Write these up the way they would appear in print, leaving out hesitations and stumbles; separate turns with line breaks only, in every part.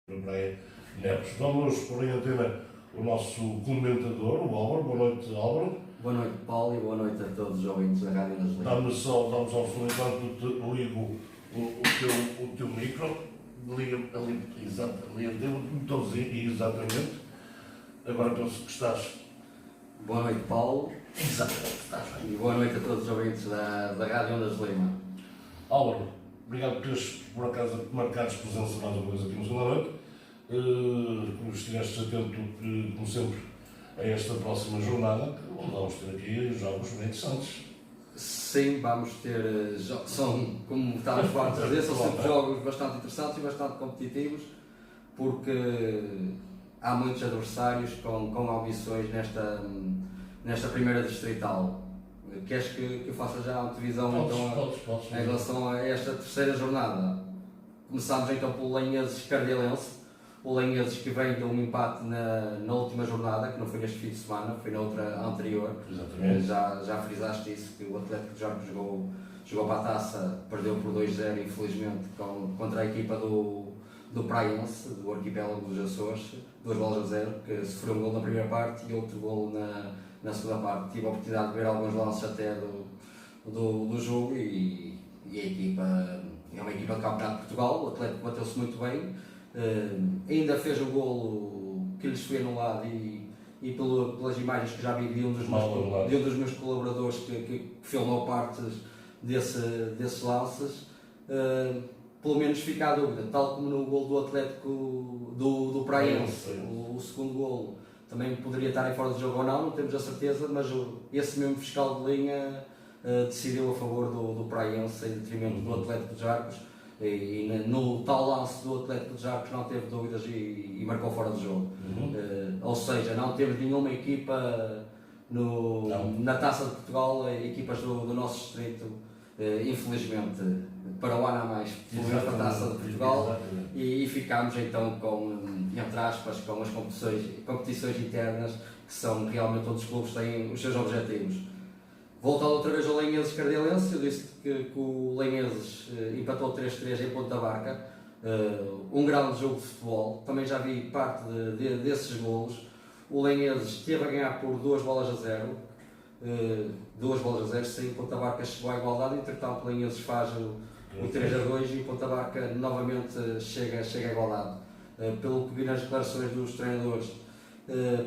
Praia Neves. Vamos pôr em antena o nosso comentador, o Álvaro. Boa noite, Álvaro.
Boa noite, Paulo, e boa noite a todos os ouvintes da Rádio das Linhas.
Dá-me ao segundo enquanto ligo o teu micro. Liga ali, exatamente, o botãozinho, exatamente. Agora penso que estás.
Boa noite, Paulo.
Exatamente, estás bem.
E boa noite a todos os ouvintes da Rádio Ondas de Lima.
Álvaro, obrigado por teres, por acaso, marcares presença mais uma vez aqui no Segunda Noite. Estiveste atento, como sempre, a esta próxima jornada, onde vamos ter aqui jogos bem interessantes.
Sim, vamos ter, são, como estávamos fartos de dizer, são sempre jogos bastante interessantes e bastante competitivos, porque há muitos adversários com ambições nesta primeira distrital. Queres que eu faça já uma divisão
Podes.
em relação a esta terceira jornada? Começamos então pelo Lanheses Cardelense. O Lanheses que vem de um empate na última jornada, que não foi neste fim de semana, foi na outra anterior.
Exatamente.
Já frisaste isso, que o Atlético de Jarque jogou para a taça, perdeu por 2-0, infelizmente, contra a equipa do Praiense, do arquipélago dos Açores, 2-0, que sofreu um gol na primeira parte e outro gol na segunda parte. Tive a oportunidade de ver alguns lances até do jogo e a equipa é uma equipa de Campeonato de Portugal. O Atlético bateu-se muito bem. Ainda fez o golo que lhes foi anulado e pelas imagens que já vi de um dos meus colaboradores que filmou partes desses lances, pelo menos fica a dúvida, tal como no golo do Atlético do Praiense, o segundo golo também poderia estar em fora de jogo ou não temos a certeza, mas esse mesmo fiscal de linha decidiu a favor do Praiense em detrimento do Atlético de Jarcos. E no tal lance do Atlético de Jarcos não teve dúvidas e marcou fora do jogo. Ou seja, não temos nenhuma equipa na Taça de Portugal, equipas do nosso distrito, infelizmente, para o ano a mais, pelo menos para a Taça de Portugal, e ficámos então com, entre aspas, com as competições internas, que são realmente onde os clubes têm os seus objetivos. Voltando outra vez ao Lanheses Cardelense, eu disse que o Lanheses empatou 3-3 em Ponta Barca, um grande jogo de futebol, também já vi parte desses golos. O Lanheses esteve a ganhar por 2-0, 2-0, sim, Ponta Barca chegou à igualdade, entretanto o Lanheses faz o 3-2 e Ponta Barca novamente chega à igualdade. Pelo que vi nas declarações dos treinadores,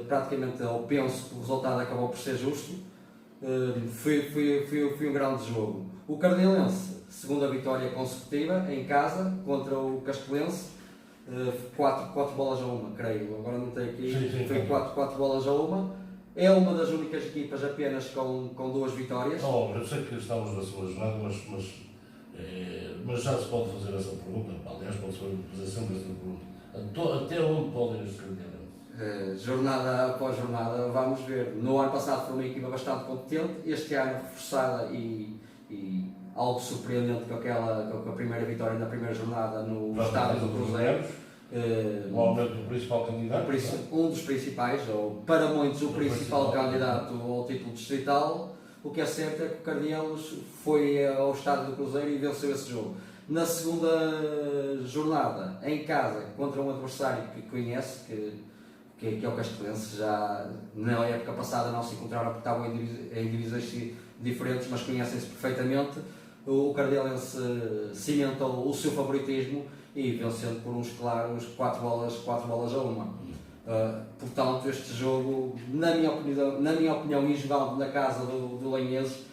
praticamente eu penso que o resultado acabou por ser justo. Foi um grande jogo. O Cardelense, segunda vitória consecutiva em casa contra o Castelense, 4 bolas a 1, creio, agora não tenho aqui,
sim,
foi 4 bolas a 1. É uma das únicas equipas apenas com 2 vitórias.
Eu sei que estamos na segunda jornada, mas já se pode fazer essa pergunta. Aliás, pode-se fazer sempre essa pergunta. Até onde podem os Cardelenses?
Jornada após jornada, vamos ver. No ano passado foi uma equipa bastante competente, este ano reforçada e algo surpreendente com a primeira vitória na primeira jornada no estádio do Cruzeiro.
Provavelmente o principal candidato.
Um dos principais, ou para muitos o principal candidato ao título distrital. O que é certo é que o Cardelos foi ao estádio do Cruzeiro e venceu esse jogo. Na segunda jornada, em casa, contra um adversário que conhece, que é o Castelense, já na época passada não se encontraram porque estavam em divisões diferentes, mas conhecem-se perfeitamente. O Cardelense cimentou o seu favoritismo e vencendo por uns claros 4 bolas a 1. Portanto, este jogo, na minha opinião, e jogando na casa do Lanheses,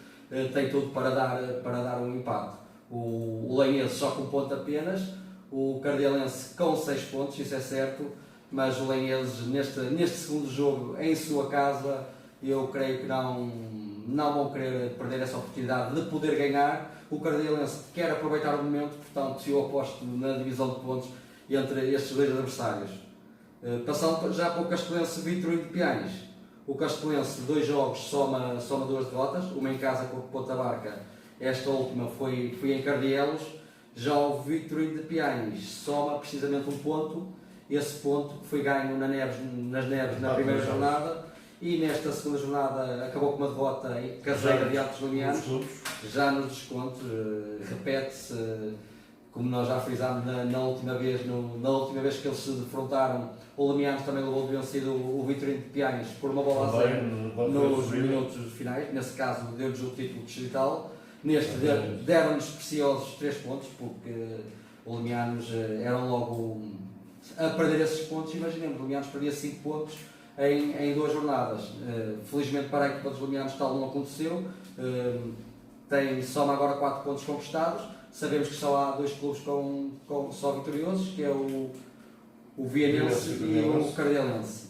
tem tudo para dar um empate. O Lanheses só com um ponto apenas, o Cardelense com 6 pontos, isso é certo. Mas o Lanheses, neste segundo jogo, em sua casa, eu creio que não vão querer perder essa oportunidade de poder ganhar. O Cardelense quer aproveitar o momento, portanto, eu aposto na divisão de pontos entre estes dois adversários. Passando já para o Castelense Vitorino de Piães. O Castelense, 2 jogos, soma 2 derrotas, uma em casa com o Ponta Barca, esta última foi em Cardielos. Já o Vitorino de Piães soma precisamente um ponto. Esse ponto que foi ganho nas Neves na primeira jornada e nesta segunda jornada acabou com uma derrota caseira diante dos Limianos, já nos descontos, repete-se como nós já frisámos na última vez que eles se defrontaram, o Lemianos também levou de vencido o Vitorino de Piães por uma bola a zero nos minutos finais. Nesse caso deu-lhes o título distrital. Neste deram-nos preciosos 3 pontos, porque o Lemianos eram logo a perder esses pontos. Imaginemos, o Lemianos perdia 5 pontos em 2 jornadas. Felizmente para a equipa dos Lemianos tal não aconteceu. Soma agora 4 pontos conquistados. Sabemos que só há 2 clubes só vitoriosos, que é o Vianense e o Cardelense.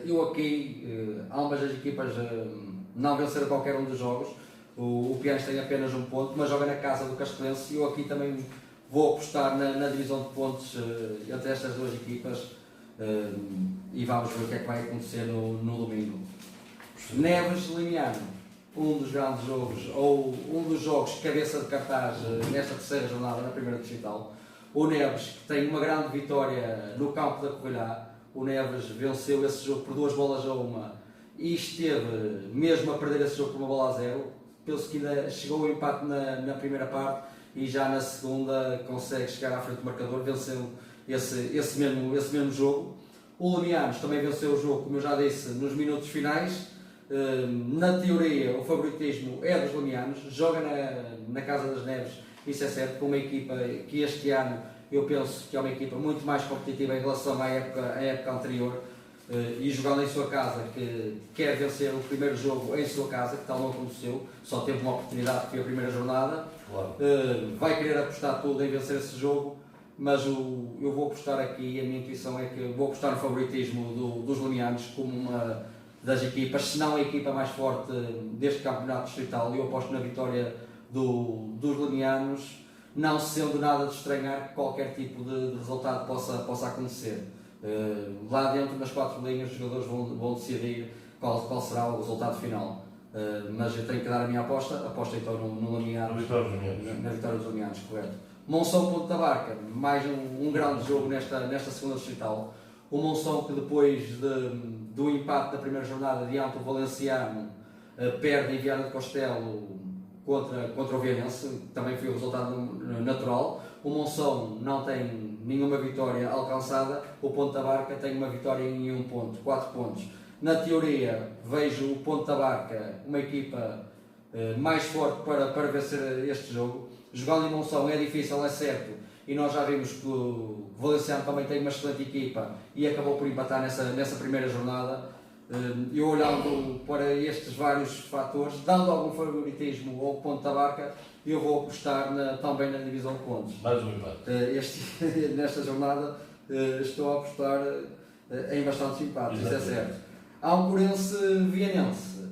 Eu aqui, ambas as equipas não venceram qualquer um dos jogos. O Piães tem apenas 1 ponto, mas joga na casa do Castelense, e eu aqui também vou apostar na divisão de pontos entre estas 2 equipas, e vamos ver o que é que vai acontecer no domingo. Neves Limiano, um dos grandes jogos, ou um dos jogos cabeça de cartaz nesta terceira jornada na primeira distrital. O Neves, que tem uma grande vitória no campo da Covilhã. O Neves venceu esse jogo por 2 bolas a 1 e esteve mesmo a perder esse jogo por 1 bola a 0. Penso que ainda chegou ao empate na primeira parte, e já na segunda consegue chegar à frente do marcador, venceu esse mesmo jogo. O Lemianos também venceu o jogo, como eu já disse, nos minutos finais. Na teoria, o favoritismo é dos Lemianos, joga na Casa das Neves, isso é certo, com uma equipa que este ano eu penso que é uma equipa muito mais competitiva em relação à época anterior, e jogando em sua casa, que quer vencer o primeiro jogo em sua casa, que tal não aconteceu, só teve uma oportunidade que foi a primeira jornada. Claro. Vai querer apostar tudo em vencer esse jogo, mas eu vou apostar aqui, a minha intuição é que vou apostar no favoritismo dos Lemianos como uma das equipas, se não a equipa mais forte deste campeonato distrital. Eu aposto na vitória dos Lemianos, não sendo nada de estranhar que qualquer tipo de resultado possa acontecer. Lá dentro, nas 4 linhas, os jogadores vão decidir qual será o resultado final. Mas eu tenho que dar a minha aposto então no Lemianos, na vitória dos Lemianos, correto. Monção Ponta Barca, mais um grande jogo nesta segunda distrital. O Monção, que depois do empate da primeira jornada diante do Valenciano, perde em Viana do Castelo contra o Vianense, também foi o resultado natural. O Monção não tem nenhuma vitória alcançada, o Ponta Barca tem uma vitória em 1 ponto, 4 pontos. Na teoria, vejo o Ponta Barca uma equipa mais forte para vencer este jogo. Jogando em Monção é difícil, é certo, e nós já vimos que o Valenciano também tem uma excelente equipa e acabou por empatar nessa primeira jornada. Eu, olhando para estes vários fatores, dando algum favoritismo ao Ponta Barca, eu vou apostar também na divisão de pontos.
Mais um empate.
Nesta jornada estou a apostar em bastantes empates, isso é certo. Há um Corense Vianense.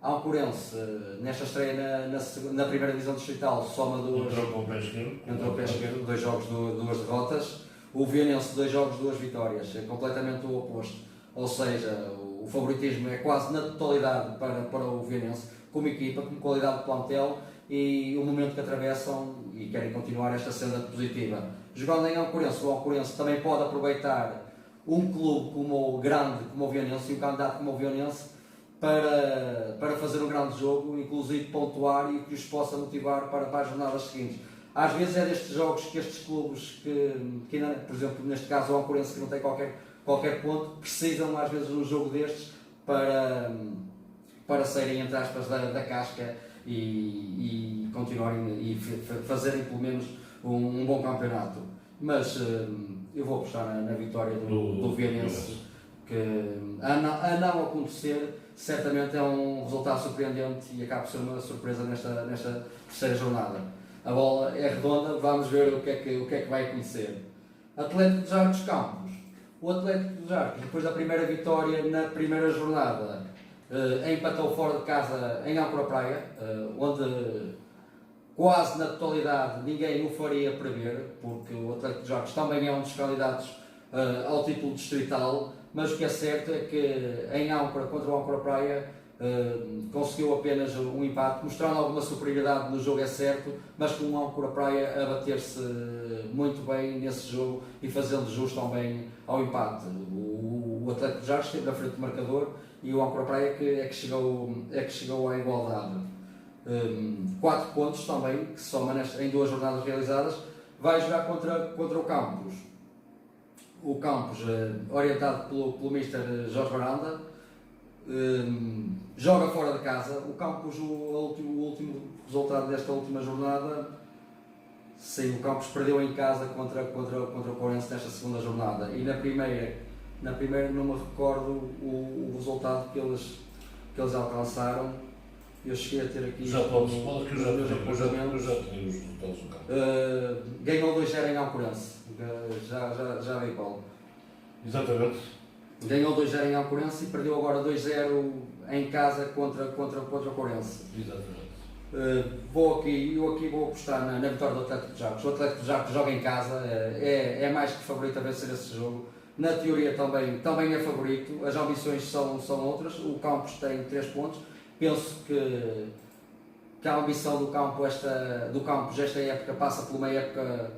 Há um Corense nesta estreia na primeira divisão distrital, soma 2.
Entrou com o pé esquerdo.
Entrou com o pé esquerdo, 2 jogos, 2 derrotas. O Vianense, 2 jogos, 2 vitórias. É completamente o oposto. Ou seja, o favoritismo é quase na totalidade para o Vianense, como equipa, como qualidade de plantel e o momento que atravessam e querem continuar esta senda positiva. Jogando em Alcorense, o Alcorense também pode aproveitar um clube como o grande, como o Vianense, e um candidato como o Vianense, para fazer um grande jogo, inclusive pontuar, e que os possa motivar para as jornadas seguintes. Às vezes é destes jogos que estes clubes, que por exemplo, neste caso o Alcorense, que não tem qualquer ponto, precisam às vezes de um jogo destes para saírem, entre aspas, da casca e continuarem e fazerem pelo menos um bom campeonato. Mas eu vou apostar na vitória do Vianense, que a não acontecer, certamente é um resultado surpreendente e acaba por ser uma surpresa nesta terceira jornada. A bola é redonda, vamos ver o que é que vai acontecer. Atlético dos Arcos Campos. O Atlético dos Arcos, depois da primeira vitória na primeira jornada, empatou fora de casa em Alcora Praia, onde quase na totalidade ninguém o faria prever, porque o Atlético dos Arcos também é um dos candidatos ao título distrital, mas o que é certo é que em Âncora, contra o Âncora Praia, conseguiu apenas um empate, mostrando alguma superioridade no jogo, é certo, mas com o Âncora Praia a bater-se muito bem nesse jogo e fazendo jus também ao empate. O Atlético dos Arcos esteve na frente do marcador e o Âncora Praia é que chegou à igualdade. 4 pontos também, que se soma em 2 jornadas realizadas. vai jogar contra o Campos. O Campos, orientado pelo Mister Jorge Baranda, joga fora de casa. O Campos, o último resultado desta última jornada, sim, o Campos perdeu em casa contra o Corense nesta segunda jornada. E na primeira não me recordo o resultado que eles alcançaram. Eu cheguei a ter aqui
Já pode que
os meus apontamentos.
eu já tenho os resultados do campo.
Ganhou 2-0 em Alcorense. Já veio, Paulo.
Exatamente.
Ganhou 2-0 em Alcorense e perdeu agora 2-0 em casa contra o Corense.
Exatamente.
Eu aqui vou apostar na vitória do Atlético de Jarcos. O Atlético de Jarcos joga em casa, é mais que favorito a vencer esse jogo. Na teoria também é favorito, as ambições são outras. O Campos tem 3 pontos. Penso que a ambição do Campos esta época passa por uma época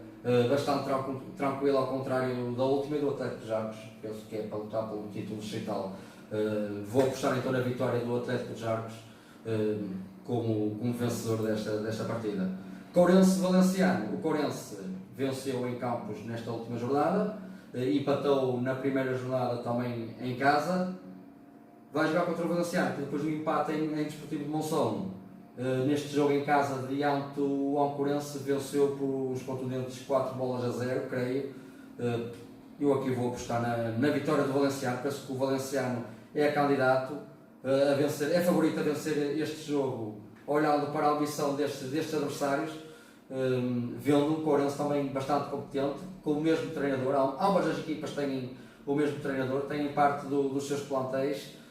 bastante tranquila, ao contrário da última e do Atlético de Jarcos. Penso que é para lutar pelo título distrital. Vou apostar então na vitória do Atlético de Jarcos como vencedor desta partida. Courense Valenciano. O Courense venceu em Campos nesta última jornada, empatou na primeira jornada também em casa. Vai jogar contra o Valenciano, que depois do empate em Desportivo de Monção. Neste jogo em casa, diante o Ancorense, venceu por uns contundentes 4-0, creio. Eu aqui vou apostar na vitória do Valenciano. Penso que o Valenciano é candidato a vencer, é favorito a vencer este jogo, olhando para a ambição destes adversários, vendo um Courense também bastante competente, com o mesmo treinador. Ambas as equipas têm o mesmo treinador, têm parte dos seus plantéis.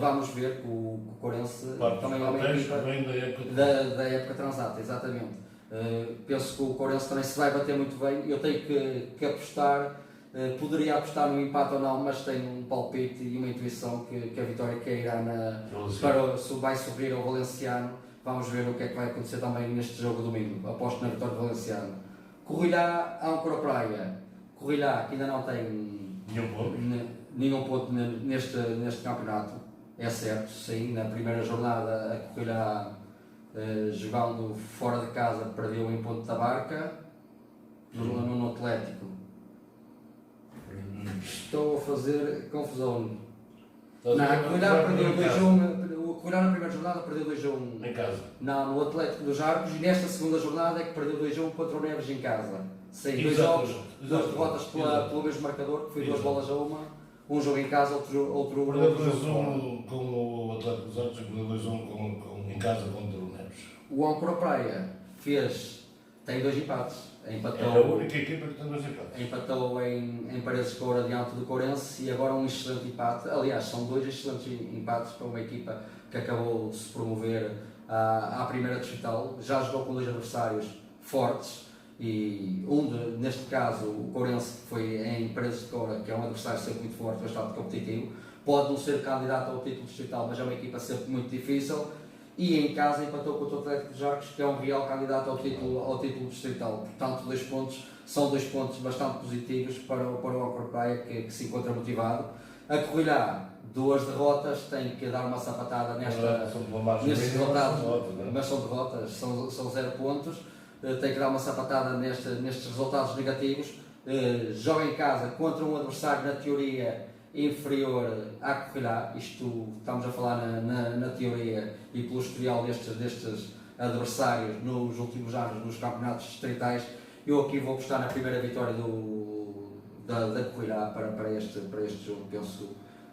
Vamos ver que o Courense também é uma equipa da época transata, exatamente. Penso que o Courense também se vai bater muito bem. Eu tenho que apostar, poderia apostar no empate ou não, mas tenho um palpite e uma intuição que a vitória cairá vai sofrer ao Valenciano. Vamos ver o que é que vai acontecer também neste jogo domingo. Aposto na vitória do Valenciano. Corrilhá, Âncora Praia. Corrilhá, que ainda não tem nenhum ponto neste campeonato, é certo, sim. Na primeira jornada, a Corrilhá, jogando fora de casa, perdeu em Ponte da Barca, no Atlético. Estou a fazer confusão. A Corrilhá perdeu 2-1. O Corrilhá na primeira jornada perdeu 2-1
em casa.
Não, no Atlético dos Jarcos, e nesta segunda jornada é que perdeu 2-1 contra o Neves em casa. Sim, 2 jogos, 2 derrotas pelo mesmo marcador, que foi 2 bolas a uma, um jogo em casa, outro
perdeu 2-1 com o Atlético dos Jarcos e perdeu 2-1 em casa contra o Neves.
O Âncora Praia tem 2 empates.
É a única equipa que tem 2 empates.
Empatou em Paredes de Coura diante do Courense e agora um excelente empate. Aliás, são 2 excelentes empates para uma equipa que acabou de se promover à primeira distrital. Já jogou com 2 adversários fortes e neste caso o Courense, que foi em Paredes de Coura, que é um adversário sempre muito forte, bastante competitivo. Pode não ser candidato ao título distrital, mas é uma equipa sempre muito difícil. E em casa empatou contra o Atlético de Jarcos, que é um real candidato ao título distrital. Portanto, 2 pontos, são 2 pontos bastante positivos para o Âncora Praia, que se encontra motivado. A Corrilhá, 2 derrotas, tem que dar uma sapatada nestes resultados, mas são derrotas, são 0 pontos. Tem que dar uma sapatada nestes resultados negativos. Joga em casa contra um adversário, na teoria, inferior à Corrilhá. Isto estamos a falar na teoria e pelo historial destes adversários nos últimos anos nos campeonatos distritais. Eu aqui vou apostar na primeira vitória da Corrilhá para este jogo. Penso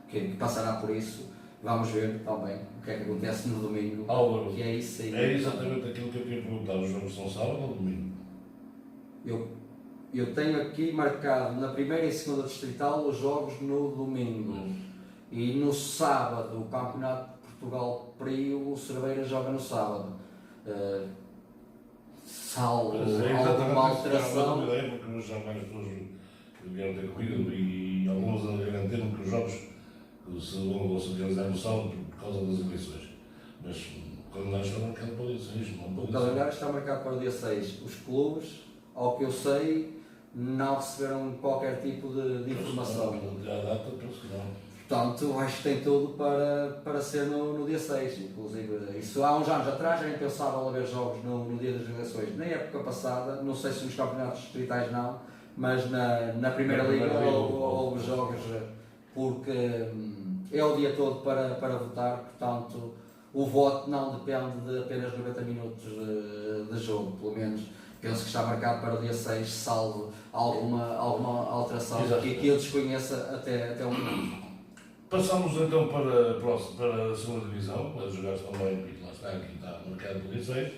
que passará por isso. Vamos ver também o que é que acontece no domingo.
Álvaro,
que é isso aí.
É exatamente aquilo que eu queria perguntar. Os jogos são sábado ou domingo?
Eu tenho aqui marcado na primeira e segunda distrital os jogos no domingo. E no sábado, o Campeonato de Portugal Prio, o Cerveira joga no sábado. Salvo alguma alteração.
Porque hoje já mais pessoas vieram ter corrido e alguns garantiram que os jogos vão se realizar no sábado por causa das eleições. Mas o calendário está marcado para o dia 6.
O calendário está marcado para o dia 6. Os clubes, ao que eu sei, não receberam qualquer tipo de informação.
A data, penso que não.
Portanto, acho que tem tudo para ser no dia 6. Inclusive, isso há uns anos atrás era impensável haver jogos no dia das eleições. na época passada, não sei se nos campeonatos distritais não, mas na Primeira Liga houve jogos, porque é o dia todo para votar, portanto o voto não depende de apenas 90 minutos de jogo, pelo menos penso que está marcado para o dia 6, salvo alguma alteração que eu desconheça até o momento.
Passamos então para a segunda divisão, a jogar também, porque lá está, aqui está marcado para o dia 6.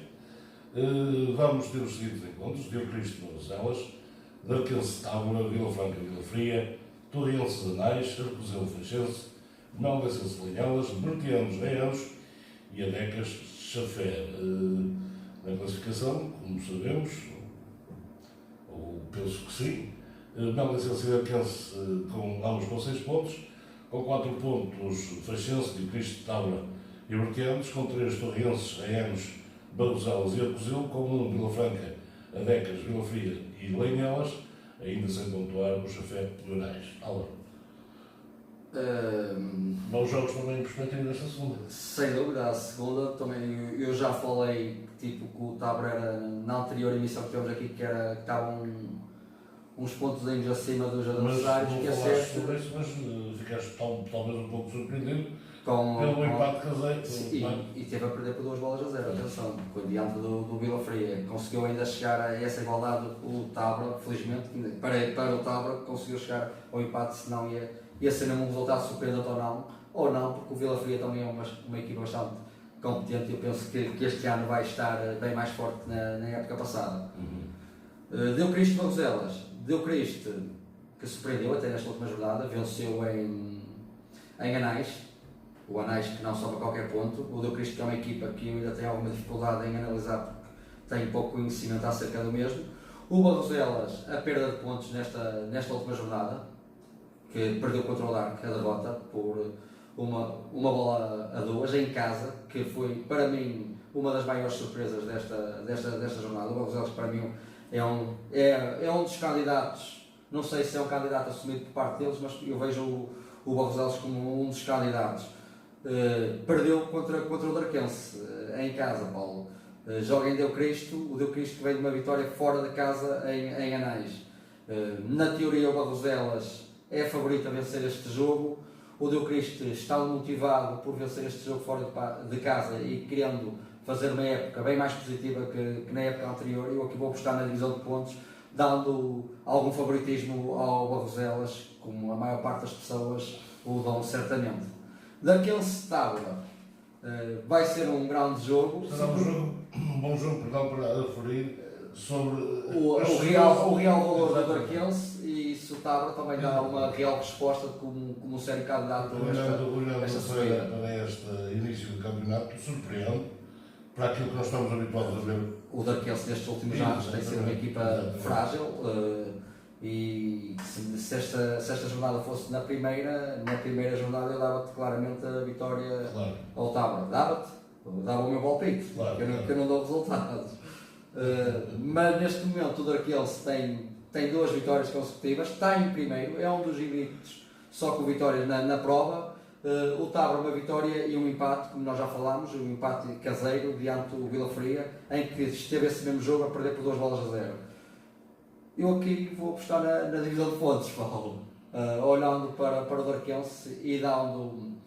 Vamos ter os seguintes encontros: Deu Cristo de Barcelas, Darquense Tábora, Vila Franca Vila Fria, Torrense Anais, Arcozelo Feixense, Melgacense Linhalas, Bertianos Reianos e Adecas Chafé. Na classificação, como sabemos, ou penso que sim, Melgacense e Arquense com ambos com 6 pontos, com 4 pontos Feixense, Deu Cristo, Tábora e Bertianos, com 3 Torrenses, Reianos, Barroselas e Arcozelo, com 1 Vila Franca, Adecas, Vila Fria e Linhalas, ainda sem pontuar o Chafé de Anais. Bons jogos também em perspectiva desta segunda.
Sem dúvida, a segunda também eu já falei tipo, que o Tábora era na anterior emissão que temos aqui que estavam uns pontos acima dos adversários, que é certo.
Sobre isso, mas ficaste talvez um pouco surpreendido
com
pelo empate caseiro.
E teve a perder por 2-0, atenção, diante do Vila Fria. Conseguiu ainda chegar a essa igualdade o Tábora, felizmente, para o Tábora conseguiu chegar ao empate, senão ia ser um resultado surpreendente ou não, porque o Vila Fria também é uma equipa bastante competente e eu penso que este ano vai estar bem mais forte na época passada. Deu Cristo de Barroselas, Deu Cristo, que surpreendeu até nesta última jornada, venceu em Anais, o Anais que não sobe a qualquer ponto, o Deu Cristo que é uma equipa que eu ainda tenho alguma dificuldade em analisar porque tem pouco conhecimento acerca do mesmo. O Barroselas, a perda de pontos nesta última jornada, que perdeu contra o Dark, a derrota, por uma bola a 2 em casa, que foi para mim uma das maiores surpresas desta jornada. O Barroselas para mim é um dos candidatos, não sei se é um candidato assumido por parte deles, mas eu vejo o Barroselas como um dos candidatos. Perdeu contra o Darquense em casa, Paulo. Joga em Deu Cristo, o Deu Cristo que veio de uma vitória fora de casa em Anais. Na teoria o Barroselas é favorito a vencer este jogo. O Deu Cristo está motivado por vencer este jogo fora de casa e querendo fazer uma época bem mais positiva que na época anterior. Eu aqui vou apostar na divisão de pontos, dando algum favoritismo ao Barroselas, como a maior parte das pessoas o dão certamente. Daquele Tábora, vai ser um grande jogo.
Será um bom jogo, perdão, para referir sobre
o real valor do Darquense, e isso o Tábora também dá uma real resposta como sério candidato
a esta subida. Para este início do campeonato, surpreende para aquilo que nós estamos habituados a ver.
O Darquense nestes últimos anos tem sido uma equipa frágil e se esta jornada fosse na primeira jornada eu dava-te claramente a vitória ao Tábora. Dava o meu palpite, que eu não dou resultados. Mas neste momento o Darquense tem 2 vitórias consecutivas, está em primeiro, é um dos invictos, só com vitórias na prova. O Tábora uma vitória e um empate, como nós já falámos, um empate caseiro diante do Vila Fria, em que esteve esse mesmo jogo a perder por 2-0. Eu aqui vou apostar na divisão de pontos, Paulo, olhando para o Darquense e dando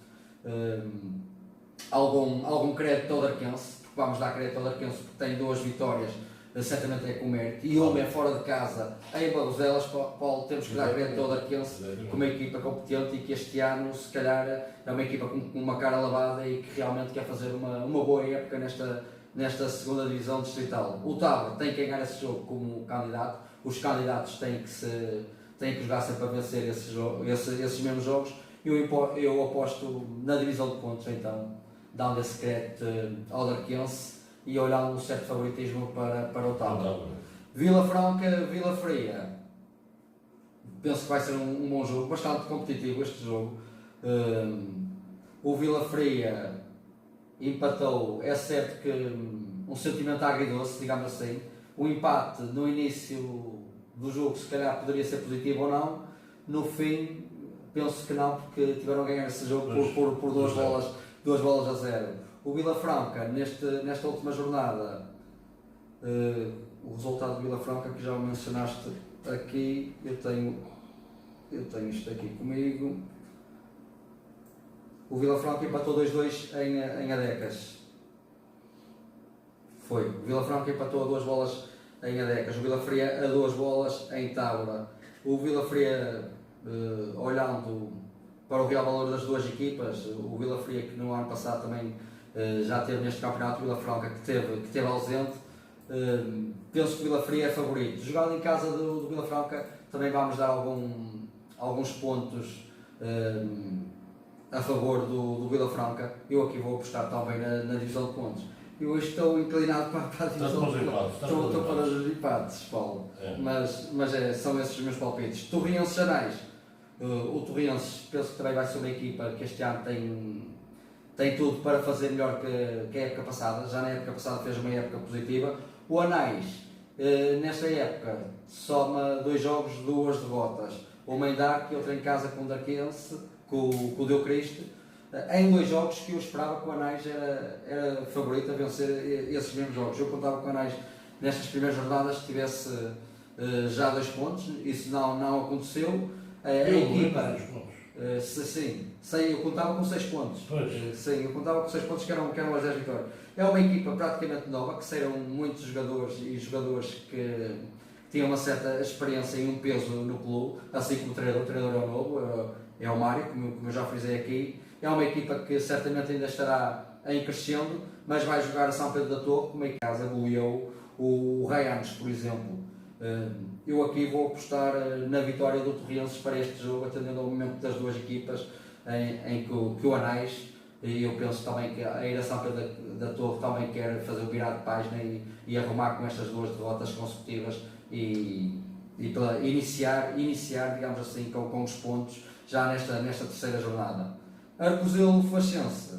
algum crédito ao Darquense, porque vamos dar crédito ao Darquense porque tem 2 vitórias, certamente é com mérito, e uma é fora de casa em Barroselas. Paulo, temos que dar crédito ao Darquense como uma equipa competente e que este ano se calhar é uma equipa com uma cara lavada e que realmente quer fazer uma boa época nesta segunda divisão distrital. O Tábora tem que ganhar esse jogo como candidato, os candidatos têm que jogar sempre a vencer esses mesmos jogos. Eu aposto na divisão de pontos, então, dando esse crédito ao Darquense e olhando um certo favoritismo para o Tábora. Vila Franca, Vila Fria, penso que vai ser um bom jogo, bastante competitivo este jogo. O Vila Fria empatou, é certo que um sentimento agridoce, digamos assim. O empate no início do jogo se calhar poderia ser positivo ou não, no fim penso que não, porque tiveram a ganhar esse jogo por 2 bolas a 0. O Vila Franca nesta última jornada O resultado do Vila Franca, que já o mencionaste aqui, eu tenho isto aqui comigo. O Vila Franca empatou 2-2 em Adecas. Foi. O Vila Franca empatou a 2 bolas em Adecas. O Vila Fria a 2 bolas em Tábora. O Vila Fria, olhando para o real valor das duas equipas, o Vila Fria, que no ano passado também já teve neste campeonato, o Vila Franca que teve ausente, penso que o Vila Fria é favorito. Jogando em casa do Vila Franca, também vamos dar alguns pontos a favor do Vila Franca. Eu aqui vou apostar também na divisão de pontos. Eu hoje estou inclinado para a divisão de pontos. Estou para os empates, Paulo. Mas são esses os meus palpites. Torriense Janais. O Torriense penso que também vai ser uma equipa que este ano tem tudo para fazer melhor que a época passada. Já na época passada fez uma época positiva. O Anais, nesta época, soma 2 jogos, 2 derrotas. Uma em Dark e outra em casa com o Darquense, com o Deu Cristo. Em 2 jogos que eu esperava que o Anais era favorito a vencer esses mesmos jogos. Eu contava que o Anais, nestas primeiras jornadas, tivesse já 2 pontos. Isso não aconteceu. A equipa... Sim, eu contava com 6 pontos. Sim, eu contava com 6 pontos que eram as 10 vitórias. É uma equipa praticamente nova, que saíram muitos jogadores e jogadores que tinham uma certa experiência e um peso no clube, assim como o treinador é o novo, é o Mário, como eu já frisei aqui. É uma equipa que certamente ainda estará em crescendo, mas vai jogar a São Pedro da Torre, como em casa goleou o Rayanos, por exemplo. Eu aqui vou apostar na vitória do Torrienses para este jogo, atendendo ao momento das duas equipas, em que o Anais, e eu penso também que a Ira São Pedro da Torre também quer fazer o virado de página e arrumar com estas 2 derrotas consecutivas e para iniciar, digamos assim, com os pontos já nesta terceira jornada. Arcozelo Faxense,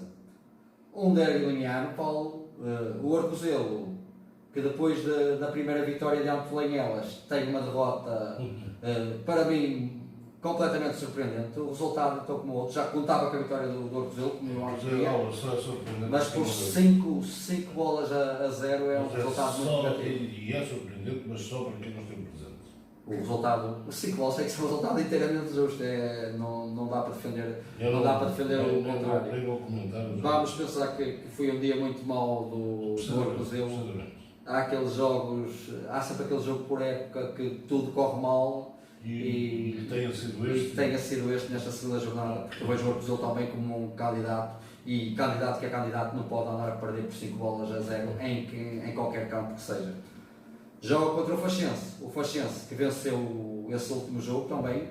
um derby limiano, Paulo. O Arcozelo, que depois da primeira vitória diante de Lanhelas tem uma derrota, para mim, completamente surpreendente. O resultado, estou como outro, já contava com a vitória do Arcozelo, como eu queria, mas por 5 bolas a 0 é um resultado muito negativo.
E é surpreendente, mas só para quem não esteve presente.
O resultado, 5 bolas tem que ser um resultado inteiramente justo, não dá para defender, o contrário. Vamos pensar que foi um dia muito mau do Arcozelo. Há sempre aquele jogo por época que tudo corre mal e tenha sido este nesta segunda jornada, porque eu vejo o Arcozelo também como um candidato, e candidato que é candidato não pode andar a perder por 5 bolas a 0 em qualquer campo que seja. Joga contra o Faxense, que venceu esse último jogo também.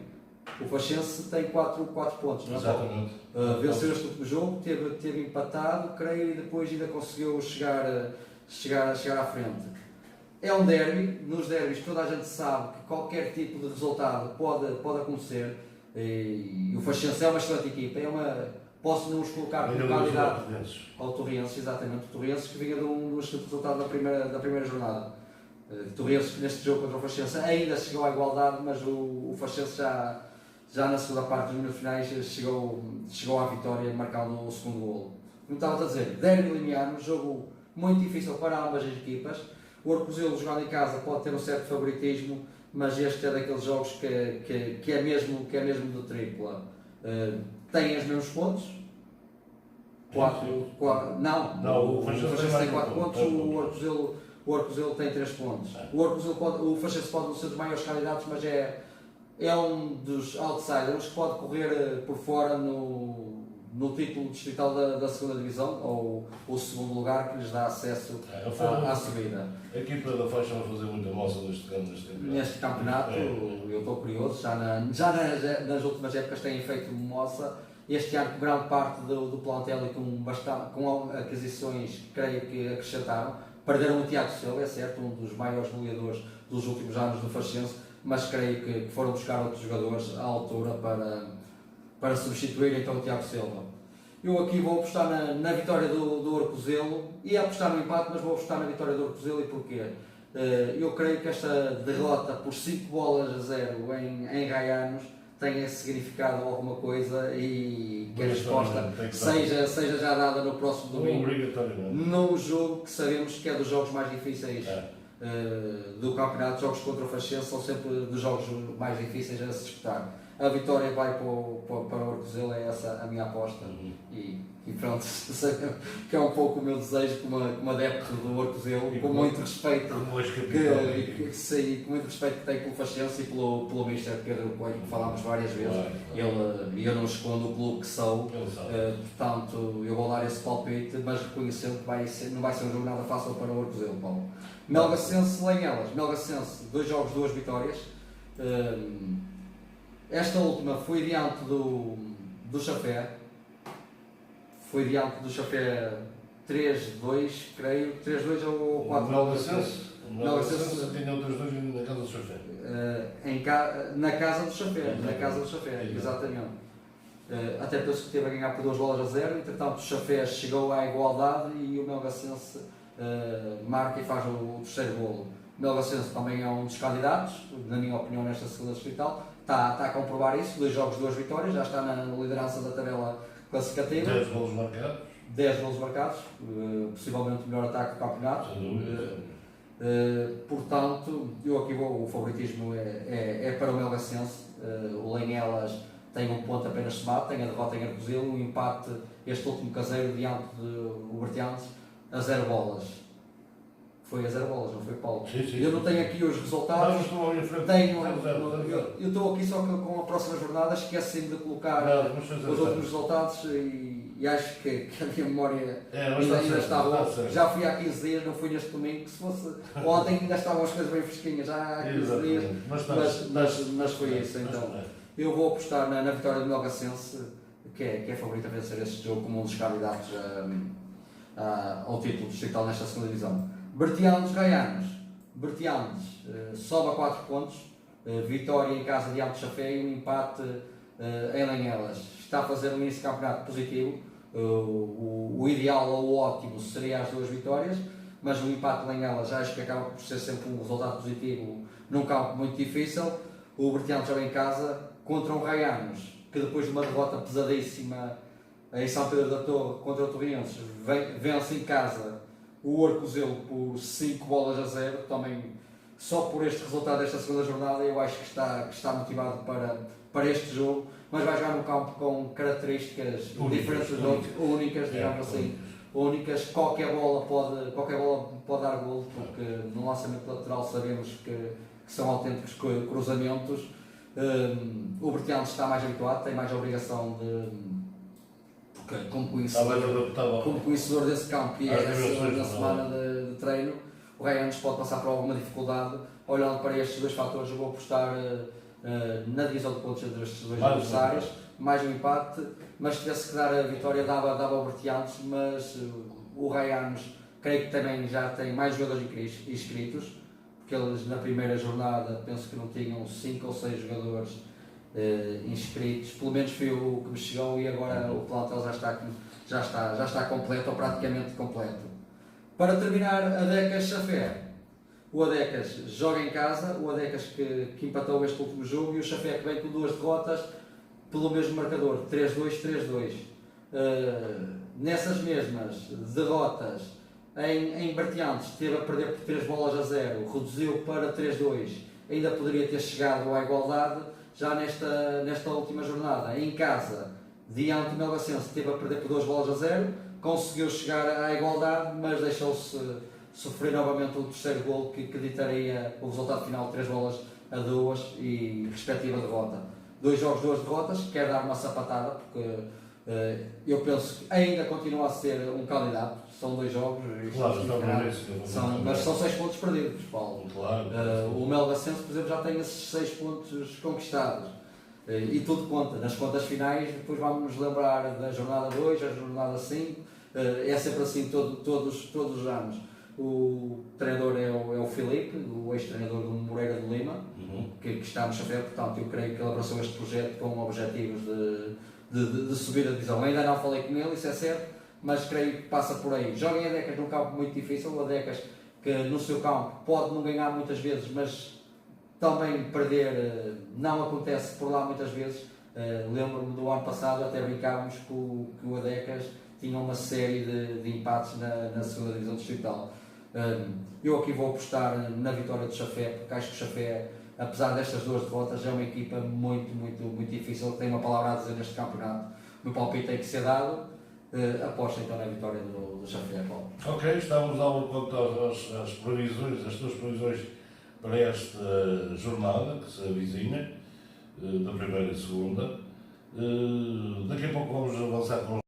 O Faxense tem 4 pontos, não é?
Exatamente.
Venceu este último jogo, teve empatado, creio, e depois ainda conseguiu chegar à frente. É um derby, nos derbys toda a gente sabe que qualquer tipo de resultado pode acontecer, e o Faxense é uma excelente equipa, posso nos colocar como candidato ao Torriense, exatamente, o Torriense que vinha de um excelente resultado da primeira jornada. O Torriense neste jogo contra o Faxense ainda chegou à igualdade, mas o Faxense já na segunda parte dos minutos finais chegou à vitória marcando o segundo golo. Como estava a dizer, derby limiano, jogo muito difícil para ambas as equipas. O Arcozelo jogando em casa pode ter um certo favoritismo, mas este é daqueles jogos que é mesmo de tripla. Tem os mesmos pontos? O Faxense tem 4 pontos, o Arcozelo tem 3 pontos. O Faxense pode não ser dos maiores candidatos, mas é um dos outsiders que pode correr por fora no título distrital da segunda divisão, ou o segundo lugar que lhes dá acesso à subida.
A equipa da Faixa vai fazer muita moça
neste campeonato. Eu estou curioso, já nas últimas épocas têm feito moça. Este ano, grande parte do plantel e com aquisições, creio que acrescentaram. Perderam o Tiago Silva, é certo, um dos maiores goleadores dos últimos anos do Faxense, mas creio que foram buscar outros jogadores à altura para substituir então o Tiago Silva. Eu aqui vou apostar na vitória do Arcozelo, ia apostar no empate, mas vou apostar na vitória do Arcozelo. E porquê? Eu creio que esta derrota por 5 bolas a 0 em Rayanos tenha significado alguma coisa e que a resposta seja já dada no próximo domingo, num jogo que sabemos que é dos jogos mais difíceis do campeonato. Jogos contra o Faxense são sempre dos jogos mais difíceis a se disputar. A vitória vai para o Arcozelo, é essa a minha aposta. E pronto, sei que é um pouco o meu desejo como adepto do Arcozelo, com muito respeito com muito respeito que tenho pelo Faxense e pelo Mister Pedro Coelho, que falámos várias vezes. E eu não escondo o clube que sou, portanto eu vou dar esse palpite, mas reconhecendo que não vai ser um jogo nada fácil para o Arcozelo, Paulo. Melgacense, Lanhelas. Melgacense, 2 jogos, 2 vitórias. Esta última foi diante do Chafé. Foi diante do Chafé 3-2, creio. 3-2 ou 4-2.
Melgacense tinha outros 2 na casa do Chafé.
Na casa do Chafé. Na casa do Chafé, exatamente. Até penso que teve a ganhar por 2-0. Entretanto, o Chafé chegou à igualdade e o Melgacense marca e faz o terceiro golo. O Melgacense também é um dos candidatos, na minha opinião, nesta segunda distrital. Está a comprovar isso, 2 jogos, 2 vitórias, já está na liderança da tabela classificativa.
10 golos marcados.
10 golos marcados, possivelmente o melhor ataque do campeonato. Portanto, eu aqui o favoritismo é para o Melgacense. O Lanhelas tem um ponto apenas somado, tem a derrota em Arcozelo, um empate, este último caseiro, diante do Bertianes, a 0 bolas. Foi a 0 bolas, não foi, Paulo?
Sim.
Eu não tenho aqui os resultados. Eu estou aqui só com a próxima jornada, esqueci-me de colocar os outros resultados e acho que a minha memória ainda está boa. Já fui há 15 dias, não fui neste domingo, que se fosse ontem ainda estavam as coisas bem fresquinhas, já há 15 dias, mas foi isso. Então, eu vou apostar na vitória do Melgacense, que é favorito a vencer este jogo como um dos candidatos ao título distrital nesta segunda divisão. Bertianos Gaianos. Bertianos sobe a 4 pontos, vitória em casa diante do Chafé e um empate em Lanhelas. Está a fazer um início de campeonato positivo. O ideal ou o ótimo seria as 2 vitórias, mas o empate em Lanhelas acho que acaba por ser sempre um resultado positivo num campo muito difícil. O Bertianos joga em casa contra o Gaianos, que depois de uma derrota pesadíssima em São Pedro da Torre contra o Torrienses, vence em casa o Arcozelo por 5-0. Também só por este resultado desta segunda jornada eu acho que está motivado para este jogo, mas vai jogar no campo com características diferentes dos outros, únicas, digamos assim, únicas. Qualquer bola pode dar golo, porque no lançamento lateral sabemos que são autênticos cruzamentos. O Bertianos está mais habituado, tem mais a obrigação de, como conhecedor desse campo e na semana de treino, o Gaianos pode passar por alguma dificuldade. Olhando para estes 2 fatores, eu vou apostar na divisão de pontos entre estes 2 adversários, mais um empate, mas se tivesse que dar a vitória dava ao Bertianos, mas o Gaianos creio que também já tem mais jogadores inscritos, porque eles na primeira jornada penso que não tinham 5 ou 6 jogadores inscritos, pelo menos foi o que me chegou, e agora o plantel já está completo ou praticamente completo. Para terminar, Adecas Chafé. O Adecas joga em casa, o Adecas que empatou este último jogo, e o Chafé que vem com 2 derrotas pelo mesmo marcador, 3-2. Nessas mesmas derrotas em Bertianes teve a perder por 3-0, reduziu para 3-2, ainda poderia ter chegado à igualdade. Já nesta última jornada, em casa, diante do Melgacense, teve a perder por 2-0, conseguiu chegar à igualdade, mas deixou-se sofrer novamente o terceiro golo que ditaria o resultado final, 3-2 e respectiva derrota. 2 jogos, 2 derrotas, quer dar uma sapatada, porque eu penso que ainda continua a ser um candidato. São 2 jogos, mas são 6 pontos perdidos, Paulo. O Melgacense, por exemplo, já tem esses 6 pontos conquistados. E tudo conta. Nas contas finais, depois vamos nos lembrar da jornada 2, a jornada 5. É sempre assim todos os anos. O treinador é o Filipe, o ex-treinador do Moreira de Lima, que está no Chafé. Portanto, eu creio que ele abraçou este projeto com objetivos de subir a divisão. Ainda não falei com ele, isso é certo, mas creio que passa por aí. Joga em Adecas num campo muito difícil, o Adecas que no seu campo pode não ganhar muitas vezes, mas também perder não acontece por lá muitas vezes. Lembro-me do ano passado, até brincávamos que o Adecas tinha uma série de empates na segunda divisão distrital. Eu aqui vou apostar na vitória do Chafé, porque acho que o Chafé, apesar destas 2 derrotas, é uma equipa muito difícil, que tem uma palavra a dizer neste campeonato. O meu palpite tem que ser dado, aposto então na vitória do Chafé, Paulo.
Ok, estamos ao quanto às previsões, as tuas previsões para esta jornada que se avizinha, da primeira e segunda. Daqui a pouco vamos avançar com